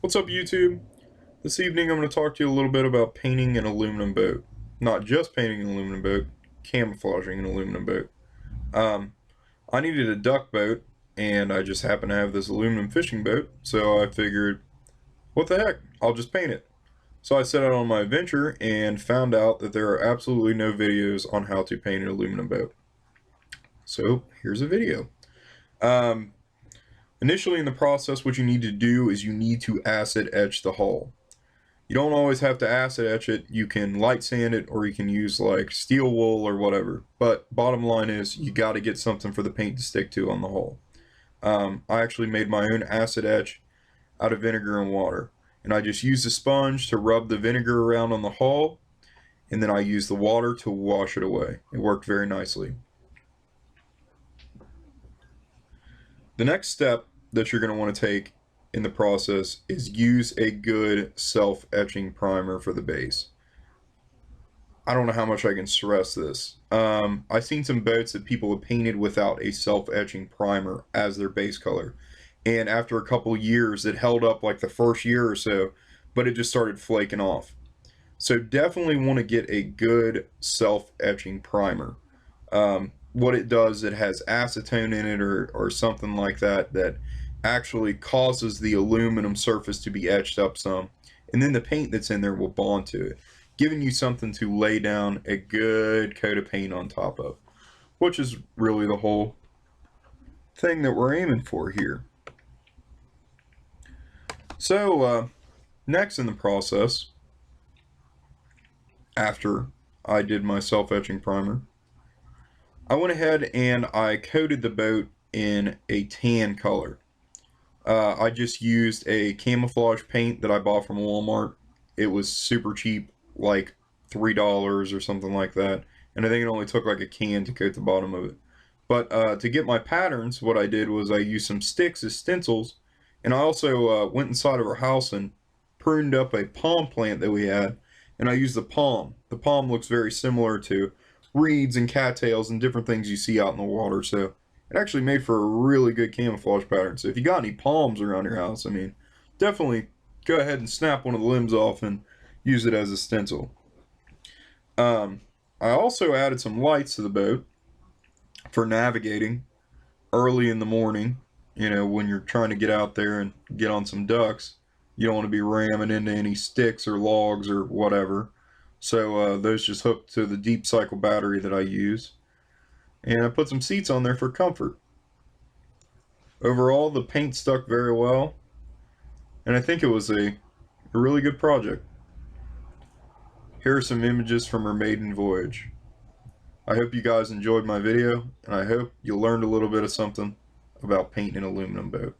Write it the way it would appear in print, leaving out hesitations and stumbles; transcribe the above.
What's up, YouTube? This evening I'm going to talk to you a little bit about painting an aluminum boat. Not just painting an aluminum boat, camouflaging an aluminum boat. I needed a duck boat, and I just happened to have this aluminum fishing boat, so I figured, what the heck, I'll just paint it. So I set out on my adventure and found out that there are absolutely no videos on how to paint an aluminum boat. So here's a video. Initially in the process, what you need to do is you need to acid etch the hull. You don't always have to acid etch it. You can light sand it, or you can use like steel wool or whatever. But bottom line is you got to get something for the paint to stick to on the hull. I actually made my own acid etch out of vinegar and water. And I just used a sponge to rub the vinegar around on the hull, and then I used the water to wash it away. It worked very nicely. The next step that you're going to want to take in the process is use a good self-etching primer for the base. I don't know how much I can stress this. I've seen some boats that people have painted without a self-etching primer as their base color. And after a couple years, it held up like the first year or so, but it just started flaking off. So definitely want to get a good self-etching primer. What it does, it has acetone in it or something like that that actually causes the aluminum surface to be etched up some, and then the paint that's in there will bond to it, giving you something to lay down a good coat of paint on top of, which is really the whole thing that we're aiming for here. So next in the process, after I did my self-etching primer, I went ahead and I coated the boat in a tan color. I just used a camouflage paint that I bought from Walmart. It was super cheap, like $3 or something like that. And I think it only took like a can to coat the bottom of it. But to get my patterns, what I did was I used some sticks as stencils. And I also went inside of our house and pruned up a palm plant that we had. And I used the palm. The palm looks very similar to reeds and cattails and different things you see out in the water. So it actually made for a really good camouflage pattern. So if you got any palms around your house, I mean, definitely go ahead and snap one of the limbs off and use it as a stencil. I also added some lights to the boat for navigating early in the morning. You know, when you're trying to get out there and get on some ducks, you don't want to be ramming into any sticks or logs or whatever. So those just hooked to the deep cycle battery that I use. And I put some seats on there for comfort. Overall, the paint stuck very well, and I think it was a really good project. Here are some images from our maiden voyage. I hope you guys enjoyed my video, and I hope you learned a little bit of something about painting an aluminum boat.